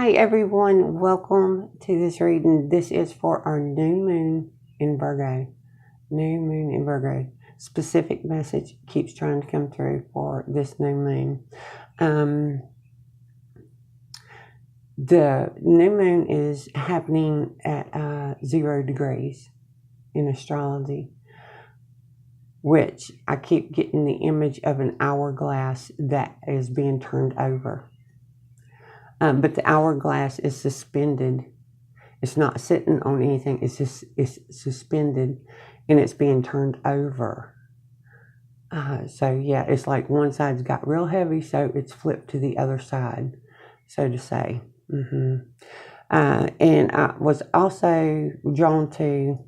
Hi everyone, welcome to this reading. This is for our new moon in Virgo. New moon in Virgo. Specific message keeps trying to come through for this new moon. The new moon is happening at 0 degrees in astrology, which I keep getting the image of an hourglass that is being turned over. But the hourglass is suspended. It's not sitting on anything. It's suspended, and it's being turned over. So yeah, it's like one side's got real heavy, so it's flipped to the other side, so to say. And I was also drawn to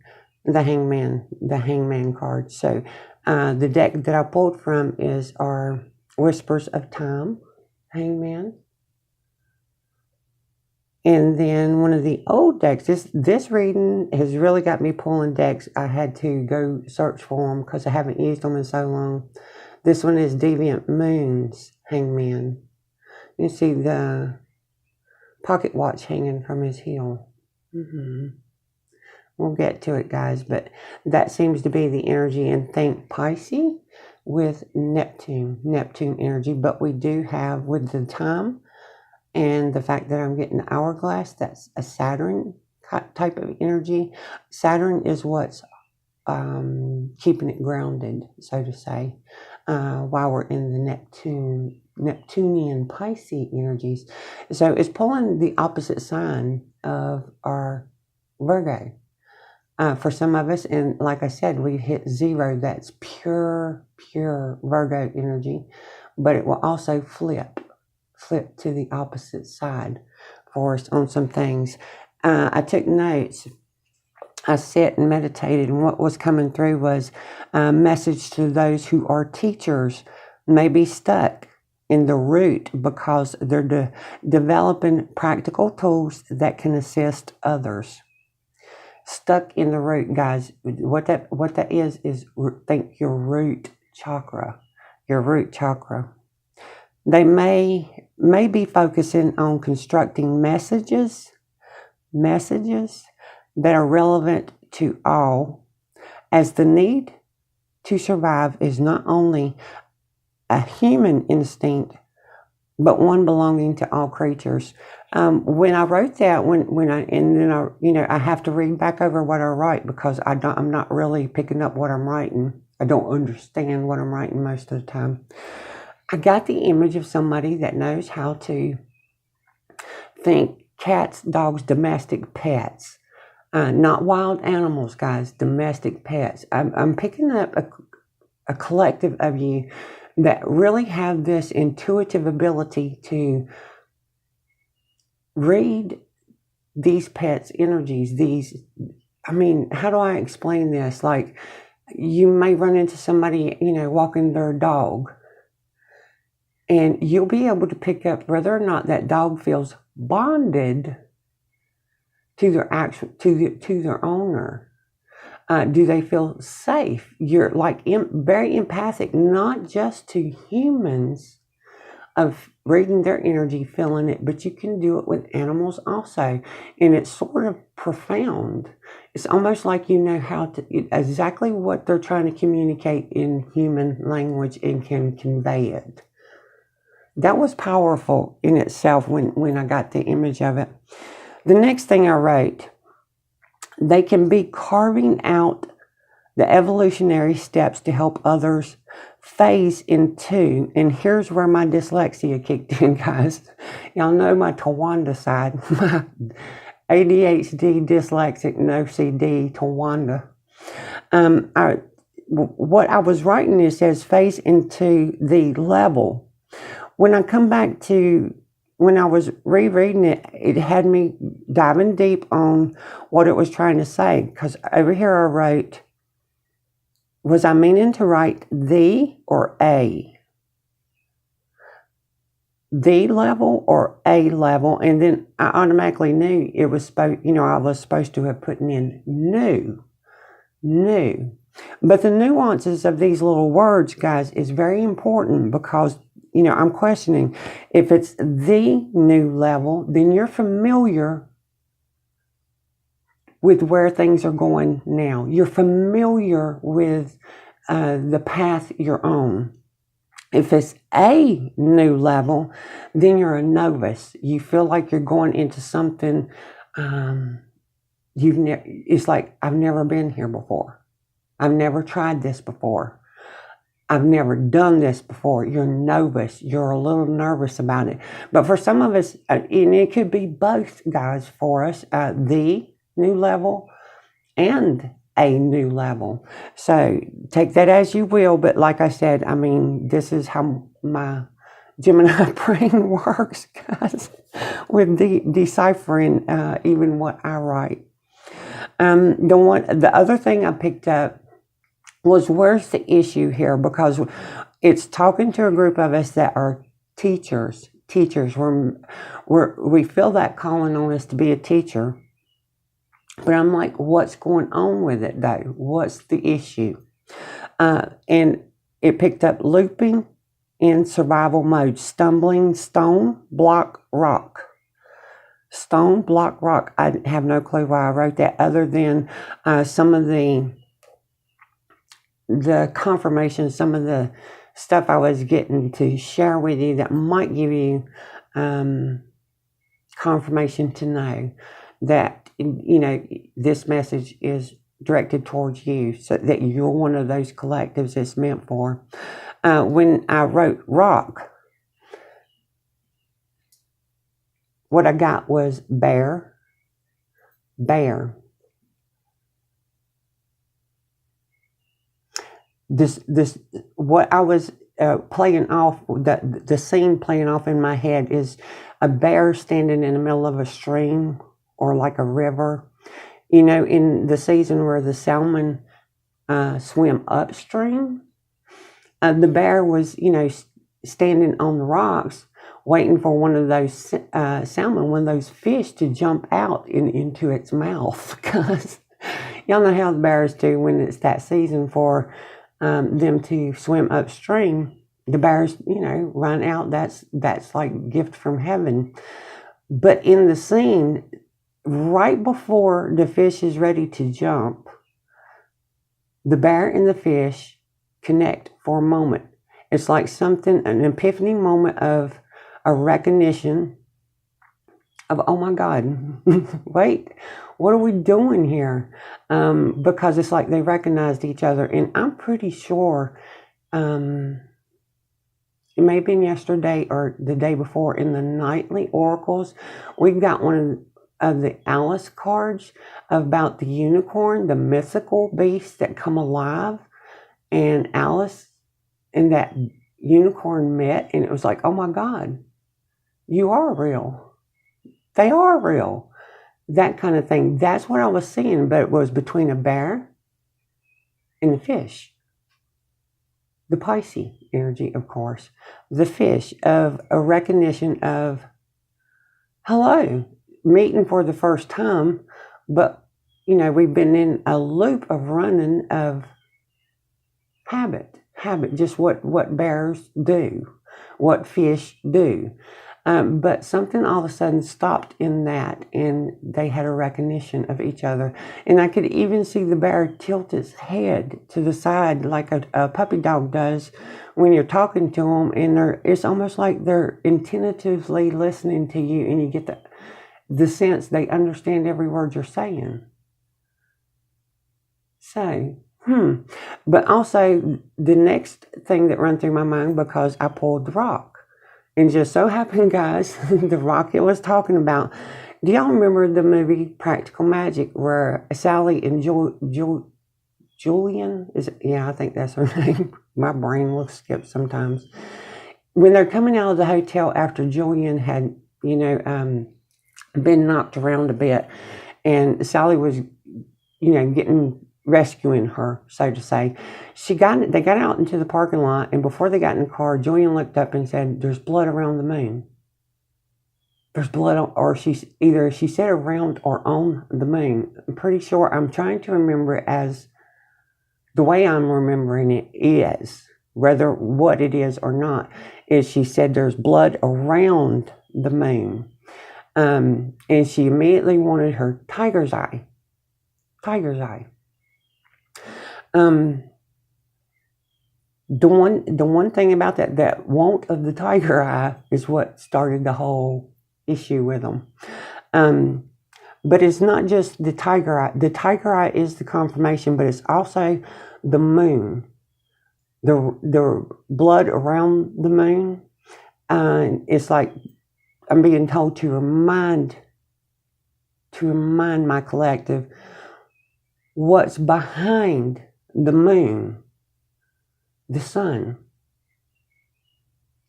the Hangman card. So the deck that I pulled from is our Whispers of Time, Hangman. And then one of the old decks, this reading has really got me pulling decks. I had to go search for them because I haven't used them in so long. This one is Deviant Moon's Hangman. You see the pocket watch hanging from his heel. We'll get to it, guys, but that seems to be the energy. And think Pisces with Neptune energy. But we do have, with the time and the fact that I'm getting the hourglass, that's a Saturn type of energy. Saturn is what's keeping it grounded, so to say, while we're in the Neptunian Pisces energies. So it's pulling the opposite sign of our Virgo. For some of us, and like I said, we hit 0. That's pure Virgo energy, but it will also flip to the opposite side for us on some things. I took notes. I sat and meditated, and what was coming through was a message to those who are teachers, may be stuck in the root because they're developing practical tools that can assist others. Stuck in the root, guys. What that is think your root chakra. Your root chakra. They may be focusing on constructing messages that are relevant to all, as the need to survive is not only a human instinct, but one belonging to all creatures. When I wrote that, I have to read back over what I write because I'm not really picking up what I'm writing. I don't understand what I'm writing most of the time. I got the image of somebody that knows how to think cats, dogs, domestic pets, not wild animals, guys, domestic pets. I'm picking up a collective of you that really have this intuitive ability to read these pets' energies. How do I explain this? Like, you may run into somebody, walking their dog, and you'll be able to pick up whether or not that dog feels bonded to their owner. Do they feel safe? You're like very empathic, not just to humans, of reading their energy, feeling it, but you can do it with animals also. And it's sort of profound. It's almost like you know how to, exactly what they're trying to communicate in human language and can convey it. That was powerful in itself when I got the image of it. The next thing I wrote, they can be carving out the evolutionary steps to help others phase into, and here's where my dyslexia kicked in, guys. Y'all know my Tawanda side, my ADHD, dyslexic, no CD, Tawanda. What I was writing, it says phase into the level. When I come back to, when I was rereading it, it had me diving deep on what it was trying to say. Because over here I wrote, was I meaning to write the or a? The level or a level? And then I automatically knew it was supposed, I was supposed to have put in new. But the nuances of these little words, guys, is very important because I'm questioning if it's the new level, then you're familiar with where things are going now. You're familiar with the path you're on. If it's a new level, then you're a novice. You feel like you're going into something it's like, I've never been here before. I've never tried this before. I've never done this before. You're novice. You're a little nervous about it. But for some of us, and it could be both, guys, for us, the new level and a new level. So take that as you will. But like I said, I mean, this is how my Gemini brain works, guys, with deciphering even what I write. The other thing I picked up was, where's the issue here? Because it's talking to a group of us that are teachers. We feel that calling on us to be a teacher. But I'm like, what's going on with it, though? What's the issue? And it picked up looping in survival mode, stumbling, stone, block, rock. Stone, block, rock. I have no clue why I wrote that, other than some of the confirmation, some of the stuff I was getting to share with you that might give you confirmation to know that, this message is directed towards you, so that you're one of those collectives it's meant for. When I wrote rock, what I got was bear. This what I was playing off, the scene playing off in my head is a bear standing in the middle of a stream or like a river. In the season where the salmon swim upstream, the bear was, standing on the rocks waiting for one of those salmon, one of those fish to jump out into its mouth. Because y'all know how the bears do when it's that season for them to swim upstream. The bears, run out. That's like gift from heaven. But in the scene, right before the fish is ready to jump, the bear and the fish connect for a moment. It's like an epiphany moment of a recognition of, oh my God, wait, what are we doing here? Because it's like they recognized each other. And I'm pretty sure it may have been yesterday or the day before in the nightly oracles, we've got one of the Alice cards about the unicorn, the mythical beasts that come alive. And Alice and that unicorn met, and it was like, oh my God, you are real. They are real. That kind of thing. That's what I was seeing, but it was between a bear and the fish. The Pisces energy, of course. The fish, of a recognition of, hello, meeting for the first time, but, we've been in a loop of running of habit, just what bears do, what fish do. But something all of a sudden stopped in that, and they had a recognition of each other. And I could even see the bear tilt its head to the side like a puppy dog does when you're talking to them, and it's almost like they're attentively listening to you, and you get the sense they understand every word you're saying. So, But also, the next thing that ran through my mind, because I pulled the rock, and just so happened, guys, the rock it was talking about. Do y'all remember the movie Practical Magic, where Sally and Julian, I think that's her name. My brain will skip sometimes. When they're coming out of the hotel after Julian had, been knocked around a bit, and Sally was, rescuing her, so to say. They got out into the parking lot, and before they got in the car, Julian looked up and said, there's blood around the moon. There's blood or she said around or on the moon. I'm pretty sure, I'm trying to remember it as the way I'm remembering it is, whether what it is or not, is she said there's blood around the moon. And she immediately wanted her tiger's eye. Tiger's eye. The one thing about that want of the tiger eye is what started the whole issue with them. But it's not just the tiger eye. The tiger eye is the confirmation, but it's also the moon. The blood around the moon. It's like I'm being told to remind my collective what's behind the moon. The sun.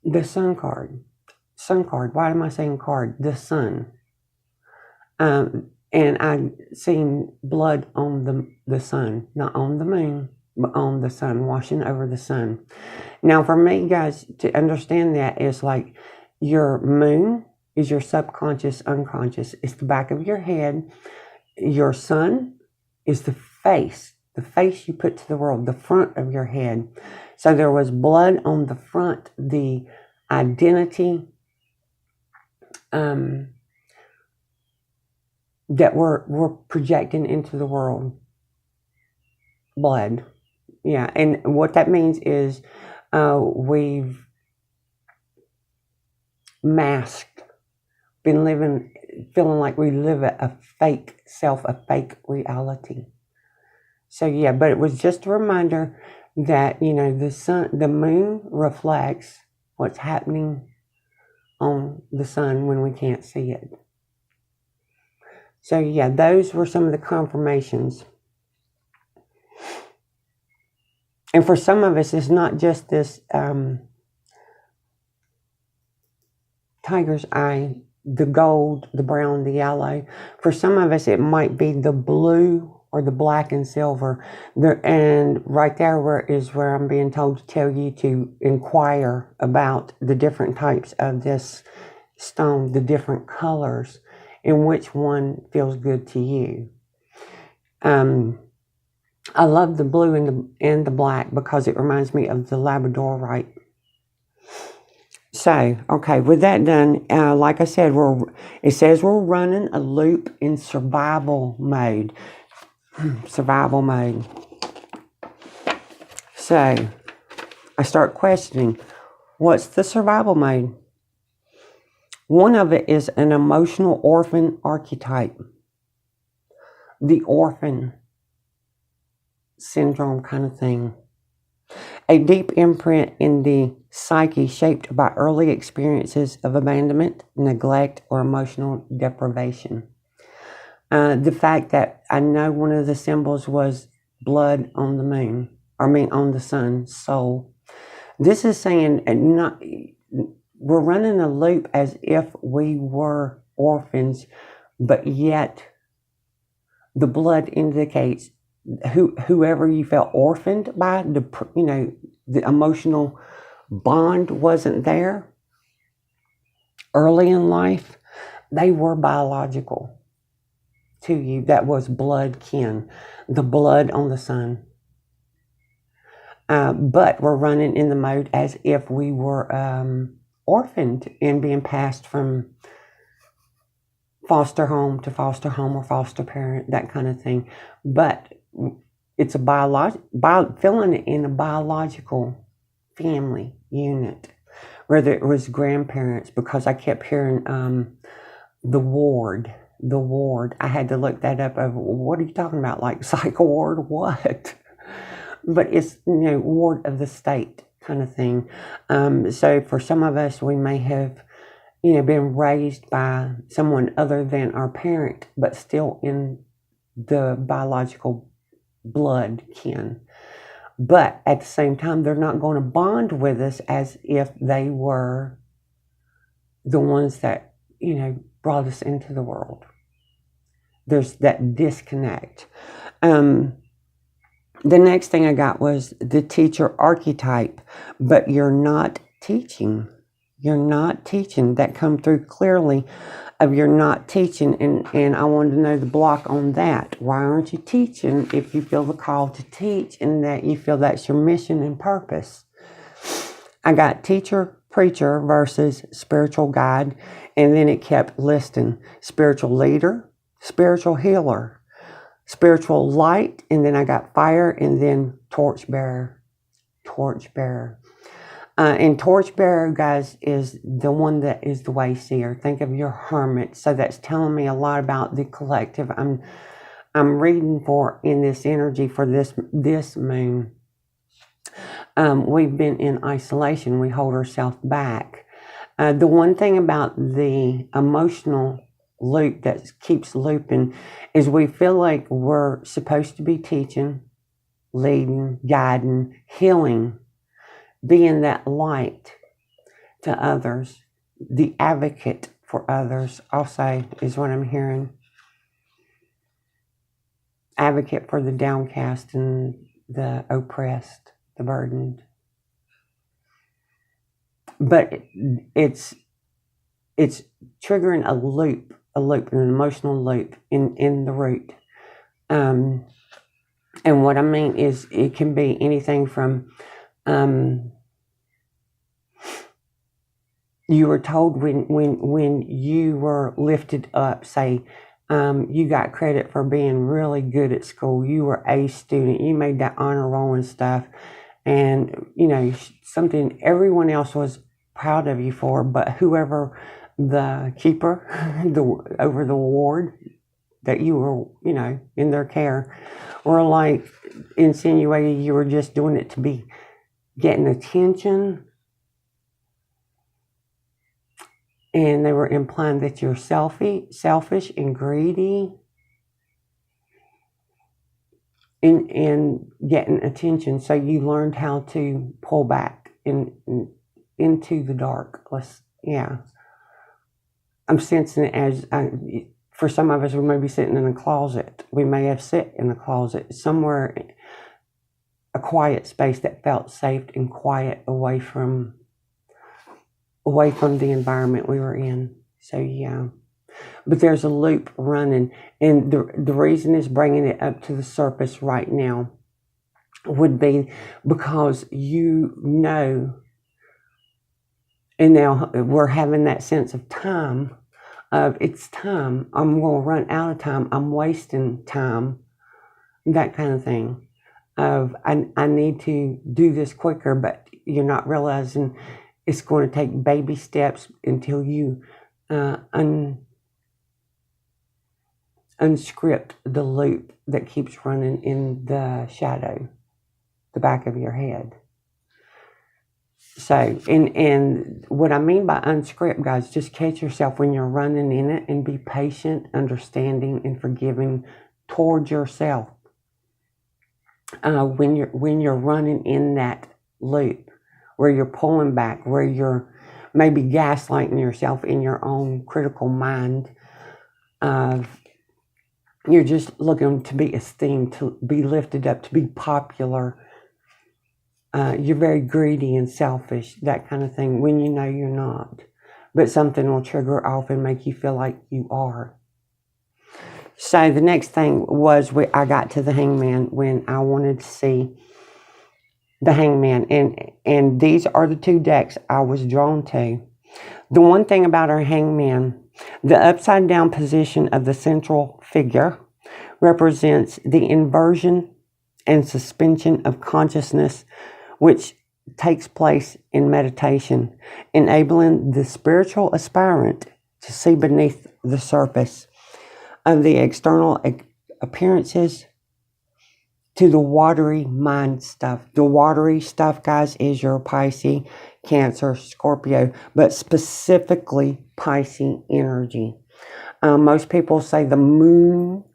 The sun card. Sun card. Why am I saying card? The sun. And I've seen blood on the sun. Not on the moon, but on the sun. Washing over the sun. Now for me, guys, to understand that is like your moon is your subconscious, unconscious. It's the back of your head. Your sun is the face. The face you put to the world. The front of your head. So there was blood on the front, the identity that we're projecting into the world. Blood. Yeah, and what that means is we've masked, been feeling like we live a fake self, a fake reality. So yeah, but it was just a reminder that, you know, the moon reflects what's happening on the sun when we can't see it. So yeah, those were some of the confirmations. And for some of us, it's not just this tiger's eye, the gold, the brown, the yellow. For some of us, it might be the blue or the black and silver. And right there is where I'm being told to tell you to inquire about the different types of this stone, the different colors, and which one feels good to you. I love the blue and the black because it reminds me of the Labradorite. So, okay, with that done, like I said, it says we're running a loop in survival mode. Survival mode. So, I start questioning, what's the survival mode? One of it is an emotional orphan archetype. The orphan syndrome kind of thing. A deep imprint in the psyche shaped by early experiences of abandonment, neglect, or emotional deprivation. The fact that I know one of the symbols was blood on the moon, on the sun, soul. This is saying we're running a loop as if we were orphans, but yet the blood indicates whoever you felt orphaned by, the emotional bond wasn't there early in life. They were biological to you. That was blood kin, the blood on the sun. But we're running in the mode as if we were orphaned and being passed from foster home to foster home or foster parent, that kind of thing. But it's filling it in a biological family unit, whether it was grandparents, because I kept hearing the ward. I had to look that up. What are you talking about? Like psych ward? What? But it's, ward of the state kind of thing. So for some of us, we may have, been raised by someone other than our parent, but still in the biological blood kin. But at the same time, they're not going to bond with us as if they were the ones that, brought us into the world. There's that disconnect. The next thing I got was the teacher archetype, but you're not teaching. You're not teaching. That come through clearly of you're not teaching, and I wanted to know the block on that. Why aren't you teaching if you feel the call to teach and that you feel that's your mission and purpose? I got teacher, preacher versus spiritual guide. And then it kept listing spiritual leader, spiritual healer, spiritual light. And then I got fire and then torchbearer, torchbearer. And torchbearer, guys, is the one that is the way seer. Think of your hermit. So that's telling me a lot about the collective I'm reading for in this energy for this moon. We've been in isolation. We hold ourselves back. The one thing about the emotional loop that keeps looping is we feel like we're supposed to be teaching, leading, guiding, healing, being that light to others, the advocate for others, I'll say, is what I'm hearing. Advocate for the downcast and the oppressed, the burdened. But it's triggering a loop, an emotional loop in the root. And what I mean is it can be anything from you were told when you were lifted up, say, you got credit for being really good at school. You were a student. You made that honor roll and stuff. And, you know, something everyone else was proud of you for, but whoever the keeper over the ward that you were, you know, in their care, were like insinuating you were just doing it to be getting attention. And they were implying that you're selfish and greedy in getting attention. So you learned how to pull back into the dark. I'm sensing it as, for some of us, we may be sitting in a closet. We may have sit in a closet somewhere, a quiet space that felt safe and quiet away from the environment we were in. So yeah, but there's a loop running, and the reason is bringing it up to the surface right now would be because you know, and now we're having that sense of time, of it's time, I'm going to run out of time, I'm wasting time, that kind of thing, of I need to do this quicker, but you're not realizing it's going to take baby steps until you unscript the loop that keeps running in the shadow, the back of your head. So, and what I mean by unscript, guys, just catch yourself when you're running in it and be patient, understanding, and forgiving towards yourself. When you're running in that loop, where you're pulling back, where you're maybe gaslighting yourself in your own critical mind. You're just looking to be esteemed, to be lifted up, to be popular. You're very greedy and selfish, that kind of thing, when you know you're not. But something will trigger off and make you feel like you are. So the next thing was I got to the Hangman when I wanted to see the Hangman, and these are the two decks I was drawn to. The one thing about our Hangman, the upside down position of the central figure represents the inversion and suspension of consciousness, which takes place in meditation, enabling the spiritual aspirant to see beneath the surface of the external appearances to the watery mind stuff. The watery stuff, guys, is your Pisces, Cancer, Scorpio, but specifically Pisces energy. Most people say the moon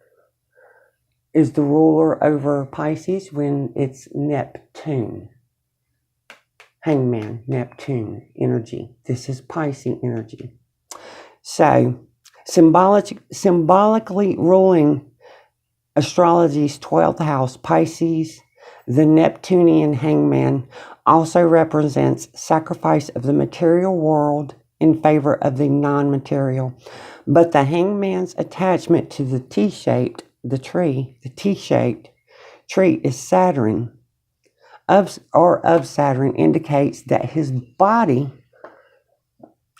is the ruler over Pisces when it's Neptune. Hangman, Neptune energy. This is Pisces energy. So, symbolically ruling astrology's 12th house, Pisces, the Neptunian Hangman, also represents sacrifice of the material world in favor of the non-material. But the Hangman's attachment to the T-shaped tree is Saturn, of Saturn indicates that his body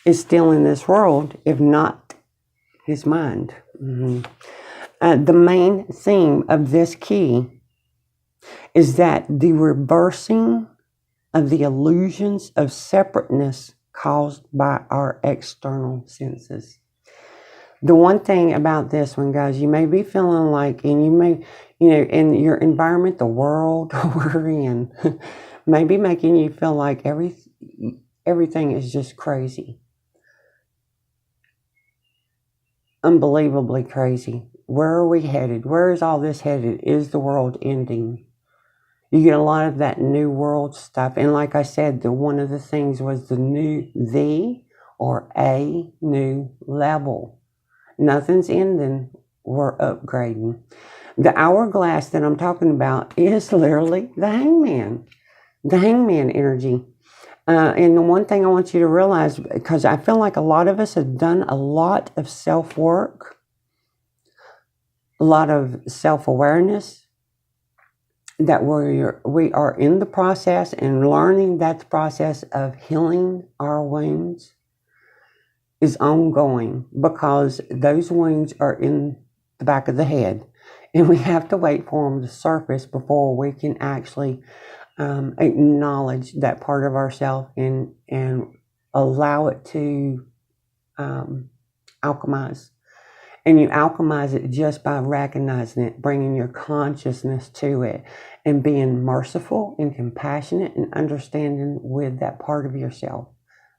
is still in this world, if not his mind. The main theme of this key is that the reversing of the illusions of separateness caused by our external senses. The one thing about this one, guys, you may be feeling like, and you may, in your environment, the world we're in, may be making you feel like everything is just crazy. Unbelievably crazy. Where are we headed? Where is all this headed? Is the world ending? You get a lot of that new world stuff. And like I said, one of the things was a new level. Nothing's ending. We're upgrading. The hourglass that I'm talking about is literally the hangman. The hangman energy. And the one thing I want you to realize, because I feel like a lot of us have done a lot of self-work, a lot of self-awareness, that we are in the process and learning that the process of healing our wounds is ongoing, because those wounds are in the back of the head, and we have to wait for them to surface before we can actually acknowledge that part of ourselves and allow it to alchemize. And you alchemize it just by recognizing it, bringing your consciousness to it, and being merciful and compassionate and understanding with that part of yourself.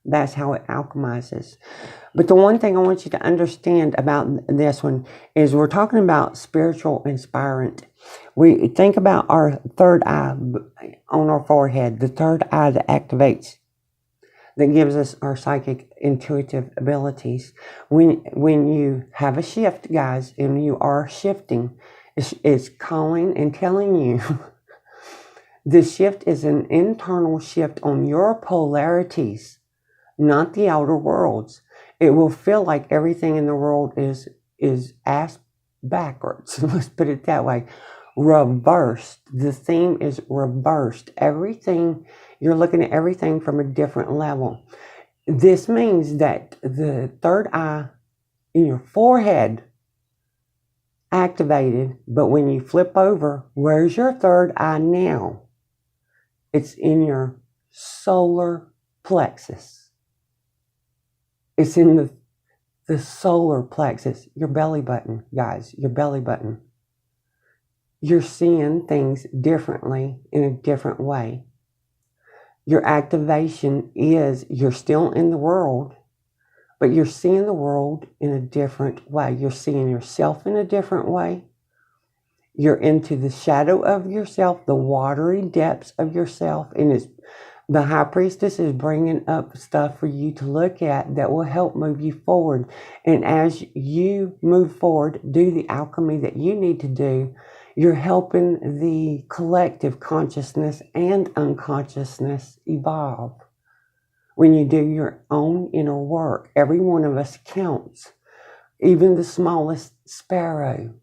That's how it alchemizes. But the one thing I want you to understand about this one is we're talking about spiritual inspirant. We think about our third eye on our forehead, the third eye that activates, that gives us our psychic intuitive abilities. When you have a shift, guys, and you are shifting, it's calling and telling you the shift is an internal shift on your polarities, not the outer worlds. It will feel like everything in the world is ass backwards. Let's put it that way. Reversed. The theme is reversed. Everything, you're looking at everything from a different level. This means that the third eye in your forehead activated, but when you flip over, where's your third eye now? It's in your solar plexus. It's in the solar plexus, your belly button, guys, your belly button. You're seeing things differently in a different way. Your activation is, you're still in the world, but you're seeing the world in a different way. You're seeing yourself in a different way. You're into the shadow of yourself, the watery depths of yourself, and the high priestess is bringing up stuff for you to look at that will help move you forward. And as you move forward, do the alchemy that you need to do, you're helping the collective consciousness and unconsciousness evolve. When you do your own inner work, every one of us counts. Even the smallest sparrow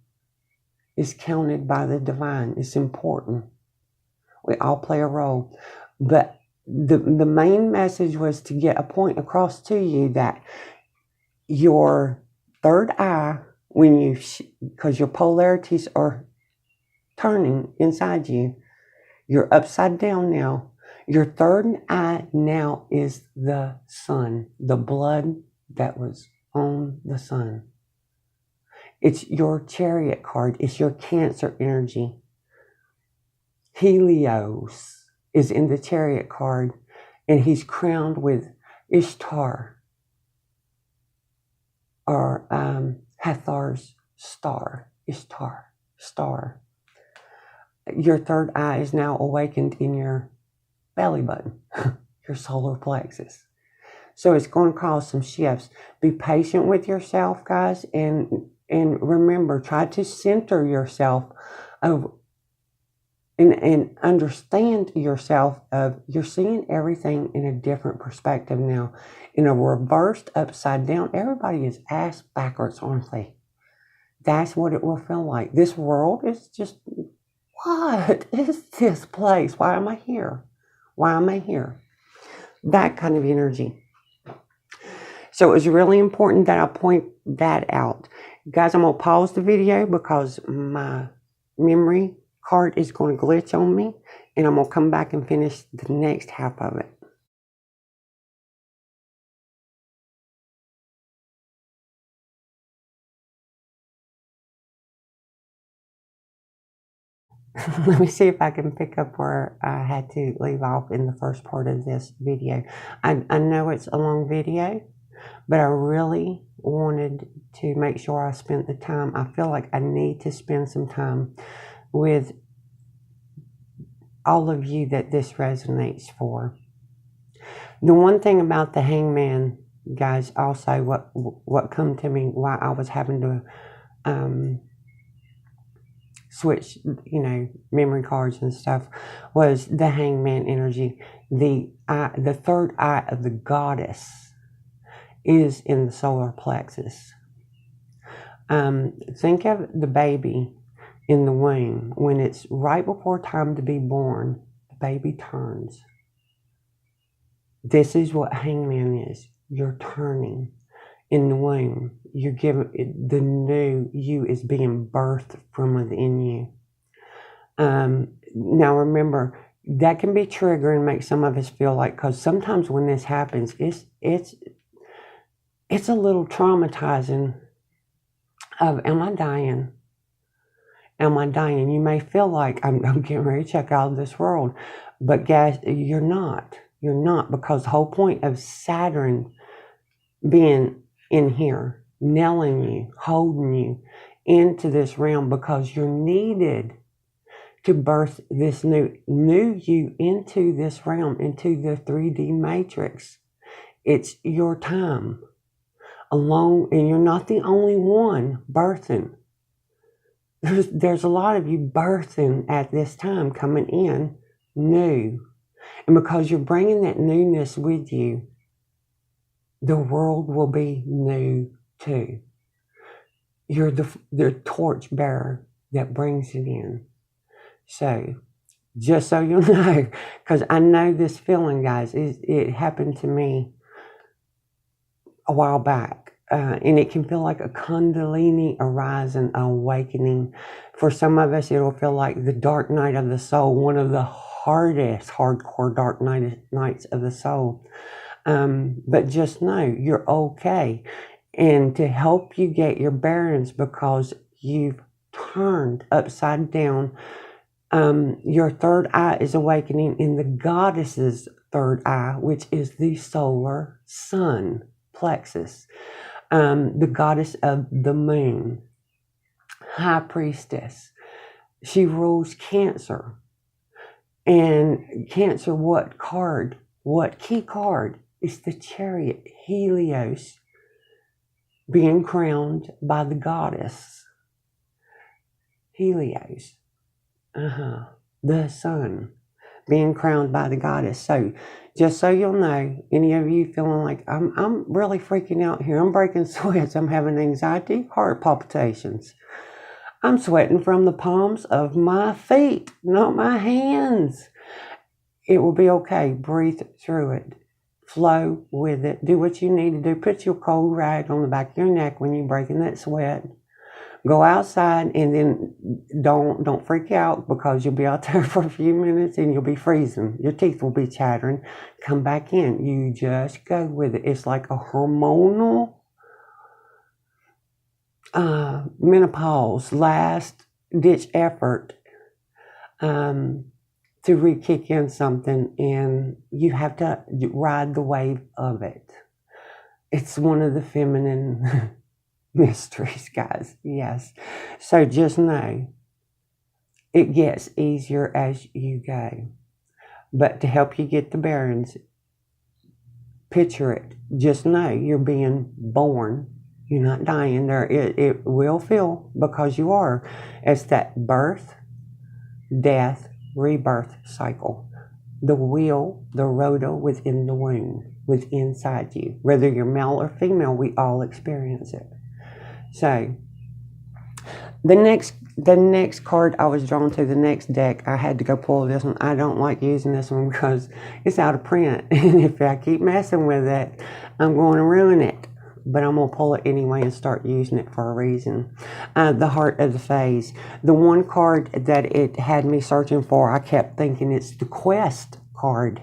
is counted by the divine. It's important. We all play a role. But the main message was to get a point across to you that your third eye, because your polarities are turning inside you, you're upside down now. Your third eye now is the sun, the blood that was on the sun. It's your chariot card. It's your Cancer energy. Helios is in the chariot card, and he's crowned with Ishtar, or Hathar's star. Ishtar, star. Your third eye is now awakened in your belly button, your solar plexus. So it's going to cause some shifts. Be patient with yourself, guys, and remember, try to center yourself and understand yourself of you're seeing everything in a different perspective now. In a reversed upside down, everybody is ass backwards, aren't they? That's what it will feel like. This world is just what is this place? Why am I here? Why am I here? That kind of energy. So it was really important that I point that out. Guys, I'm going to pause the video because my memory card is going to glitch on me. And I'm going to come back and finish the next half of it. Let me see if I can pick up where I had to leave off in the first part of this video. I know it's a long video, but I really wanted to make sure I spent the time. I feel like I need to spend some time with all of you that this resonates for. The one thing about the Hangman, guys, also what come to me while I was having to switch, memory cards and stuff, was the Hangman energy. The third eye of the goddess is in the solar plexus. Think of the baby in the womb. When it's right before time to be born, the baby turns. This is what Hangman is. You're turning in the womb. You're given, the new you is being birthed from within you. Now remember, that can be triggering and make some of us feel like, because sometimes when this happens, it's a little traumatizing of, am I dying? Am I dying? You may feel like I'm getting ready to check out of this world. But guys, you're not. You're not, because the whole point of Saturn being in here, nailing you, holding you into this realm, because you're needed to birth this new you into this realm, into the 3D matrix. It's your time. Alone, and you're not the only one birthing. There's a lot of you birthing at this time, coming in new. And because you're bringing that newness with you, the world will be new too. You're the torch bearer that brings it in. So, just so you'll know, because I know this feeling, guys, it happened to me a while back. And it can feel like a Kundalini arising, awakening. For some of us, it'll feel like the dark night of the soul, one of the hardest, hardcore dark nights of the soul. But just know you're okay. And to help you get your bearings, because you've turned upside down, your third eye is awakening in the goddess's third eye, which is the solar sun plexus. The goddess of the moon, high priestess. She rules Cancer. And Cancer, what card? What key card? Is the Chariot, Helios, being crowned by the goddess. Helios. The sun, being crowned by the goddess. So, just so you'll know, any of you feeling like, I'm really freaking out here, I'm breaking sweats, I'm having anxiety, heart palpitations. I'm sweating from the palms of my feet, not my hands. It will be okay. Breathe through it. Flow with it. Do what you need to do. Put your cold rag on the back of your neck when you're breaking that sweat. Go outside, and then don't freak out, because you'll be out there for a few minutes and you'll be freezing. Your teeth will be chattering. Come back in. You just go with it. It's like a hormonal menopause, last ditch effort to re-kick in something, and you have to ride the wave of it. It's one of the feminine mysteries, guys. Yes. So just know it gets easier as you go. But to help you get the bearings, picture it. Just know you're being born. You're not dying. There, it will feel, because you are. It's that birth, death, rebirth cycle. The wheel, the rotor within the womb, within inside you. Whether you're male or female, we all experience it. So, the next The next card I was drawn to, the next deck, I had to go pull this one. I don't like using this one because it's out of print. And if I keep messing with it, I'm going to ruin it. But I'm going to pull it anyway and start using it for a reason. The Heart of the Phase. The one card that it had me searching for, I kept thinking it's the Quest card.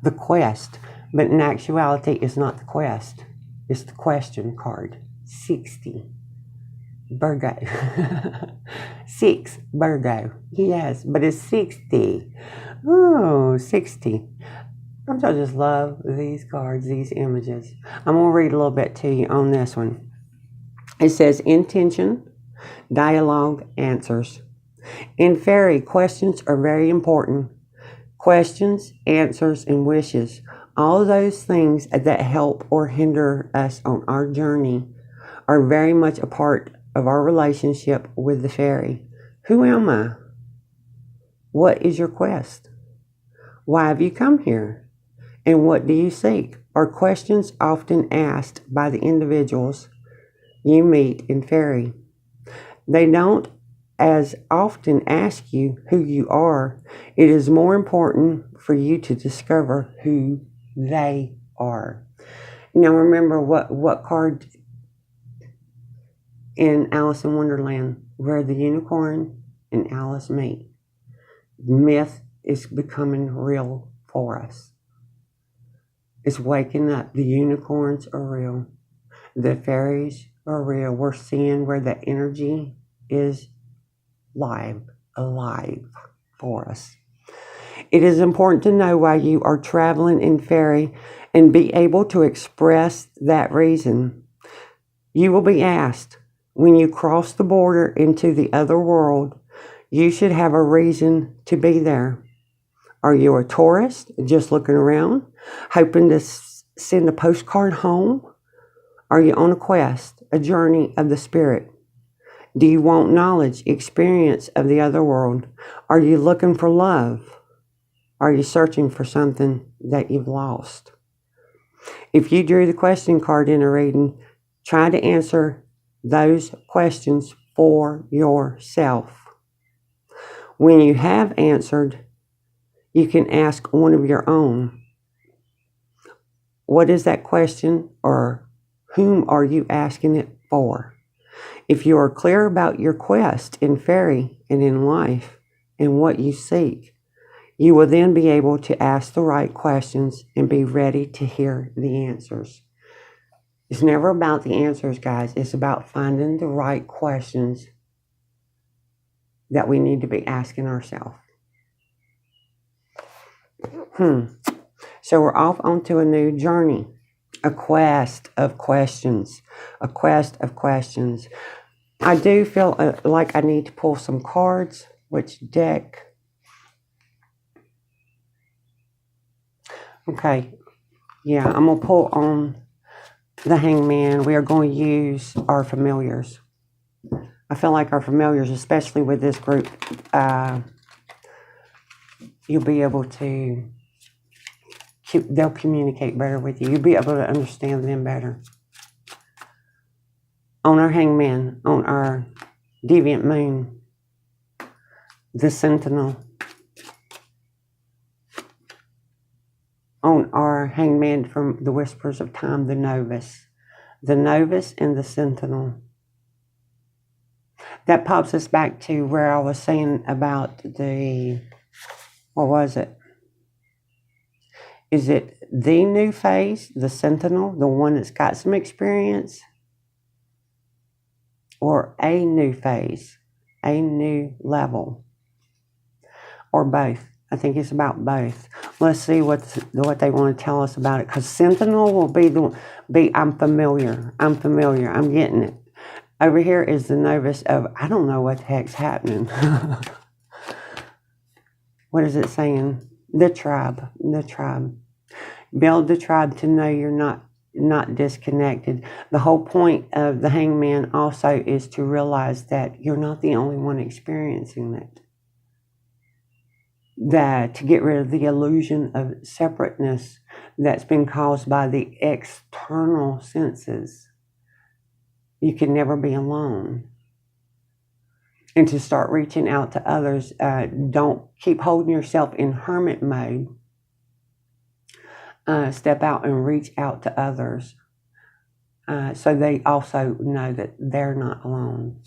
The Quest. But in actuality, it's not the Quest. It's the Question card. 60. Virgo. 6 Virgo. Yes, but it's 60. Oh, 60. Don't y'all just love these cards, these images? I'm going to read a little bit to you on this one. It says, intention, dialogue, answers. In fairy, questions are very important. Questions, answers, and wishes. All those things that help or hinder us on our journey are very much a part of our relationship with the fairy. Who am I? What is your quest? Why have you come here? And what do you seek? Are questions often asked by the individuals you meet in fairy. They don't as often ask you who you are. It is more important for you to discover who they are. Now remember what card in Alice in Wonderland where the unicorn and Alice meet. Myth is becoming real for us. It's waking up. The unicorns are real. The fairies are real. We're seeing where the energy is alive for us. It is important to know why you are traveling in fairy and be able to express that reason. You will be asked, when you cross the border into the other world, you should have a reason to be there. Are you a tourist, just looking around, hoping to send a postcard home? Are you on a quest, a journey of the spirit? Do you want knowledge, experience of the other world? Are you looking for love? Are you searching for something that you've lost? If you drew the question card in a reading, try to answer those questions for yourself. When you have answered, you can ask one of your own. What is that question, or whom are you asking it for? If you are clear about your quest in fairy and in life and what you seek, you will then be able to ask the right questions and be ready to hear the answers. It's never about the answers, guys. It's about finding the right questions that we need to be asking ourselves. So we're off onto a new journey, a quest of questions, a quest of questions. I do feel like I need to pull some cards. Which deck? Okay, yeah, I'm going to pull on the Hangman. We are going to use our familiars. I feel like our familiars, especially with this group, you'll be able to... They'll communicate better with you. You'll be able to understand them better. On our Hangman, on our Deviant Moon, the Sentinel. On our Hangman from the Whispers of Time, the Novus. The Novus and the Sentinel. That pops us back to where I was saying about the... What was it? Is it the new phase, the Sentinel, the one that's got some experience? Or a new phase, a new level? Or both? I think it's about both. Let's see what they want to tell us about it. Because Sentinel will be I'm familiar, I'm getting it. Over here is the Novus of, I don't know what the heck's happening. What is it saying? The tribe. Build the tribe to know you're not disconnected. The whole point of the Hangman also is to realize that you're not the only one experiencing it. That to get rid of the illusion of separateness that's been caused by the external senses. You can never be alone. and to start reaching out to others. Don't keep holding yourself in hermit mode. Step out and reach out to others, so they also know that they're not alone.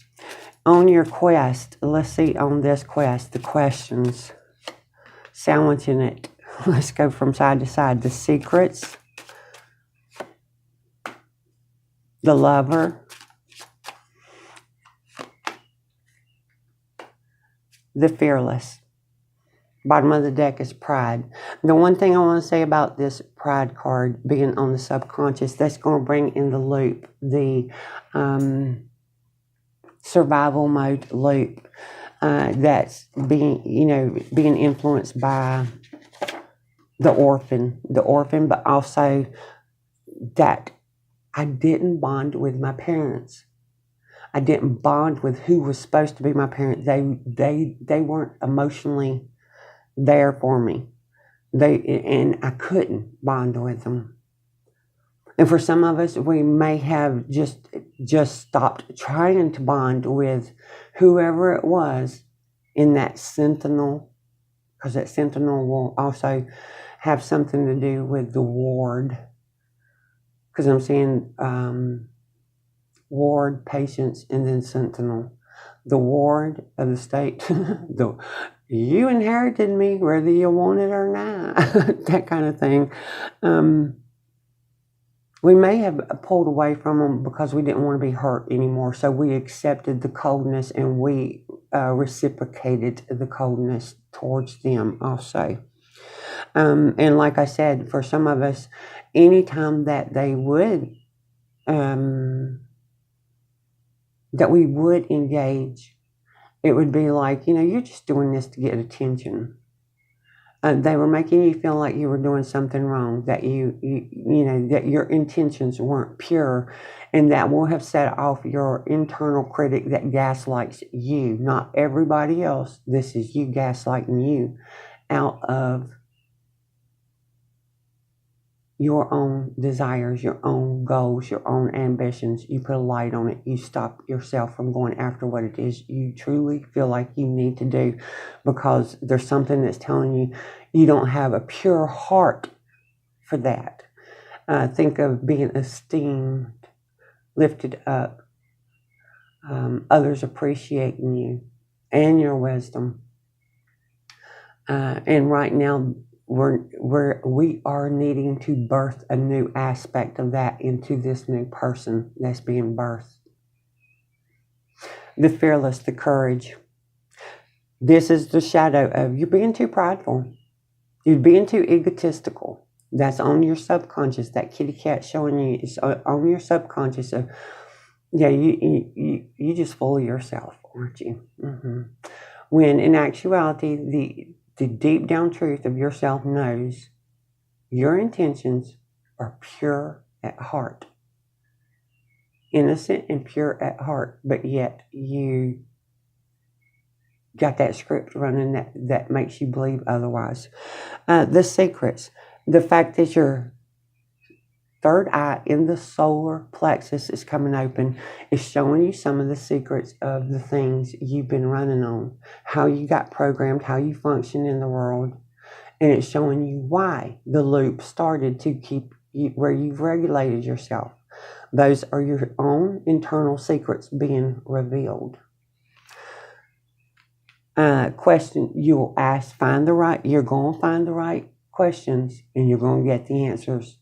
On your quest, let's see, on this quest, the questions, sandwiching it. Let's go from side to side. The secrets, the lover, the fearless. Bottom of the deck is pride. The one thing I want to say about this pride card being on the subconscious, that's going to bring in the loop, the survival mode loop, that's being, being influenced by the orphan, but also that I didn't bond with my parents. I didn't bond with who was supposed to be my parent. They weren't emotionally there for me. And I couldn't bond with them. And for some of us, we may have just stopped trying to bond with whoever it was in that sentinel, because that sentinel will also have something to do with the ward. Because I'm seeing ward, patience, and then sentinel. The ward of the state. You inherited me, whether you want it or not. That kind of thing. We may have pulled away from them because we didn't want to be hurt anymore. So we accepted the coldness and we reciprocated the coldness towards them also. And like I said, for some of us, anytime that they would, that we would engage, it would be like, you're just doing this to get attention. They were making you feel like you were doing something wrong, that that your intentions weren't pure, and that will have set off your internal critic that gaslights you, not everybody else. This is you gaslighting you out of your own desires, your own goals, your own ambitions. You put a light on it. You stop yourself from going after what it is you truly feel like you need to do, because there's something that's telling you you don't have a pure heart for that. Think of being esteemed, lifted up, others appreciating you and your wisdom. And right now, we are needing to birth a new aspect of that into this new person that's being birthed. The fearless, the courage. This is the shadow of you being too prideful. You're being too egotistical. That's on your subconscious. That kitty cat showing you is on your subconscious. Of, you just full of yourself, aren't you? Mm-hmm. When in actuality, the deep down truth of yourself knows your intentions are pure at heart. Innocent and pure at heart, but yet you got that script running that makes you believe otherwise. The secrets. The fact that your third eye in the solar plexus is coming open is showing you some of the secrets of the things you've been running on, how you got programmed, how you function in the world, and it's showing you why the loop started to keep you where you've regulated yourself. Those are your own internal secrets being revealed. Question you'll ask, you're going to find the right questions, and you're going to get the answers.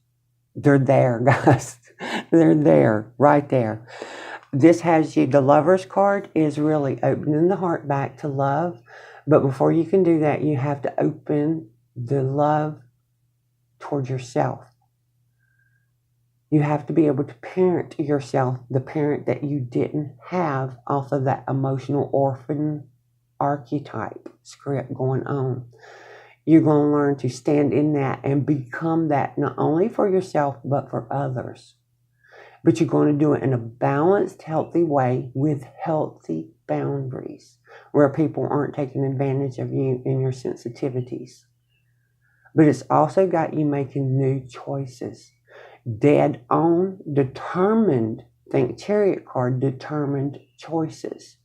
They're there, guys. They're there, right there. This has you, the Lover's card is really opening the heart back to love. But before you can do that, you have to open the love towards yourself. You have to be able to parent yourself, the parent that you didn't have off of that emotional orphan archetype script going on. You're going to learn to stand in that and become that, not only for yourself, but for others. But you're going to do it in a balanced, healthy way with healthy boundaries, where people aren't taking advantage of you and your sensitivities. But it's also got you making new choices. Dead on, determined, think Chariot card, determined choices.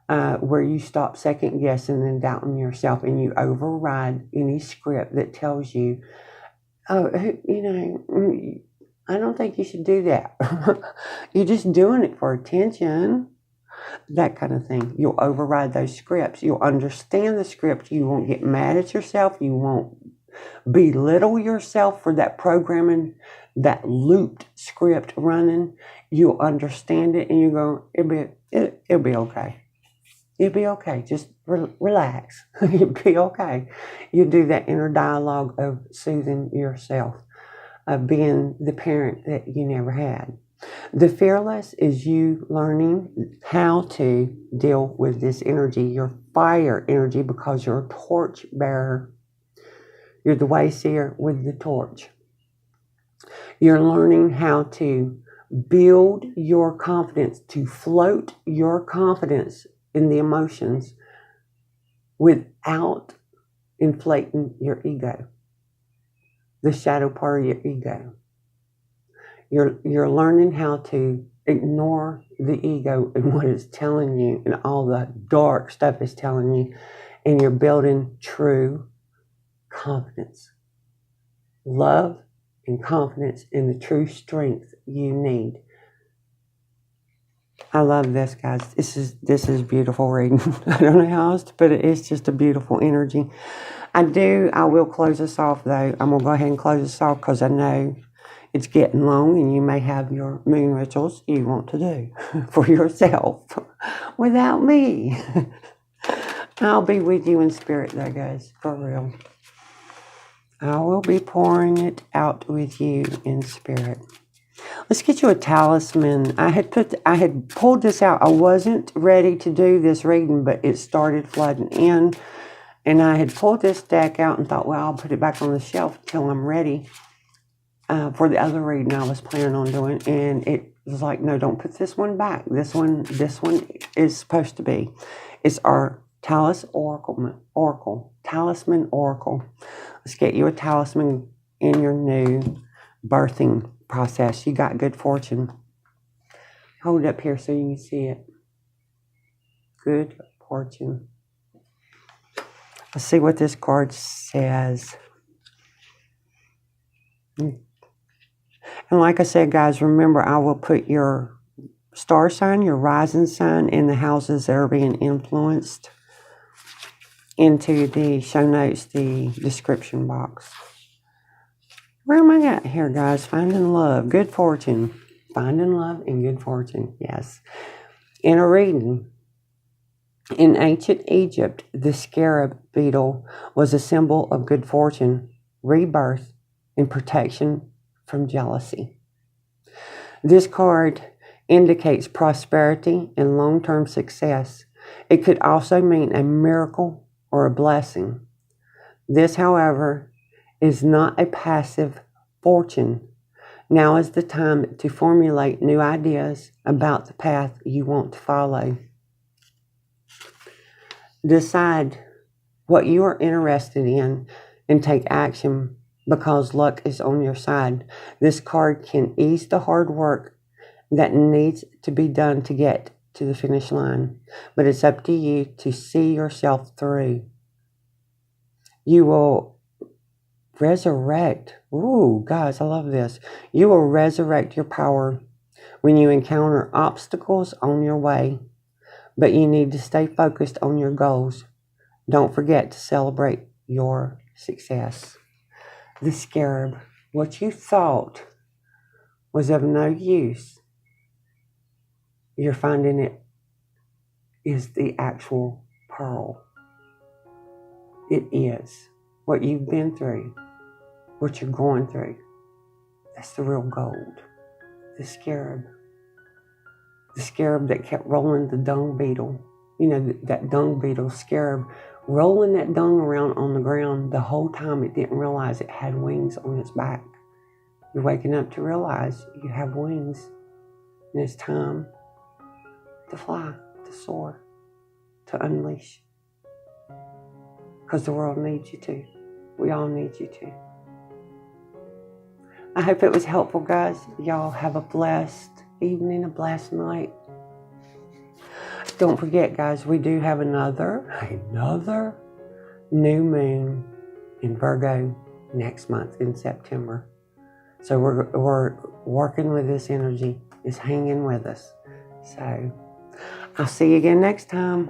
where you stop second guessing and doubting yourself, and you override any script that tells you, oh, I don't think you should do that. You're just doing it for attention. That kind of thing. You'll override those scripts. You'll understand the script. You won't get mad at yourself. You won't belittle yourself for that programming, that looped script running. You'll understand it, and you go, it'll be okay. You'll be okay. Just relax. You'll be okay. You do that inner dialogue of soothing yourself, of being the parent that you never had. The fearless is you learning how to deal with this energy, your fire energy, because you're a torch bearer. You're the wayseer with the torch. You're learning how to build your confidence, to float your confidence in the emotions without inflating your ego, the shadow part of your ego. You're learning how to ignore the ego and what it's telling you and all the dark stuff it's telling you, and you're building true confidence, love and confidence in the true strength you need. I love this, guys. This is beautiful reading. I don't know how else to put it. It's just a beautiful energy. I will close this off, though. I'm going to go ahead and close this off because I know it's getting long and you may have your moon rituals you want to do for yourself without me. I'll be with you in spirit, though, guys, for real. I will be pouring it out with you in spirit. Let's get you a talisman. I had pulled this out. I wasn't ready to do this reading, but it started flooding in. And I had pulled this deck out and thought, well, I'll put it back on the shelf until I'm ready for the other reading I was planning on doing. And it was like, no, don't put this one back. This one is supposed to be. It's our Talisman Oracle. Let's get you a talisman in your new birthing process. You got good fortune. Hold it up here so you can see it. Good fortune. Let's see what this card says. And like I said, guys, remember, I will put your star sign, your rising sign, in the houses that are being influenced into the show notes, the description box. Where am I at here, guys? Finding love, good fortune. Finding love and good fortune, yes. In a reading, in ancient Egypt, the scarab beetle was a symbol of good fortune, rebirth, and protection from jealousy. This card indicates prosperity and long-term success. It could also mean a miracle or a blessing. This, however, is not a passive fortune. Now is the time to formulate new ideas about the path you want to follow. Decide what you are interested in and take action, because luck is on your side. This card can ease the hard work that needs to be done to get to the finish line, but it's up to you to see yourself through. You will resurrect. Ooh, guys, I love this. You will resurrect your power when you encounter obstacles on your way, but you need to stay focused on your goals. Don't forget to celebrate your success. The scarab, what you thought was of no use, you're finding it is the actual pearl. It is. What you've been through, what you're going through, that's the real gold. The scarab. The scarab that kept rolling the dung beetle. You know, that dung beetle scarab, rolling that dung around on the ground the whole time it didn't realize it had wings on its back. You're waking up to realize you have wings, and it's time to fly, to soar, to unleash. Because the world needs you to. We all need you to. I hope it was helpful, guys. Y'all have a blessed evening, a blessed night. don't forget, guys, we do have another new moon in Virgo next month in September. So we're working with this energy. It's hanging with us. So I'll see you again next time.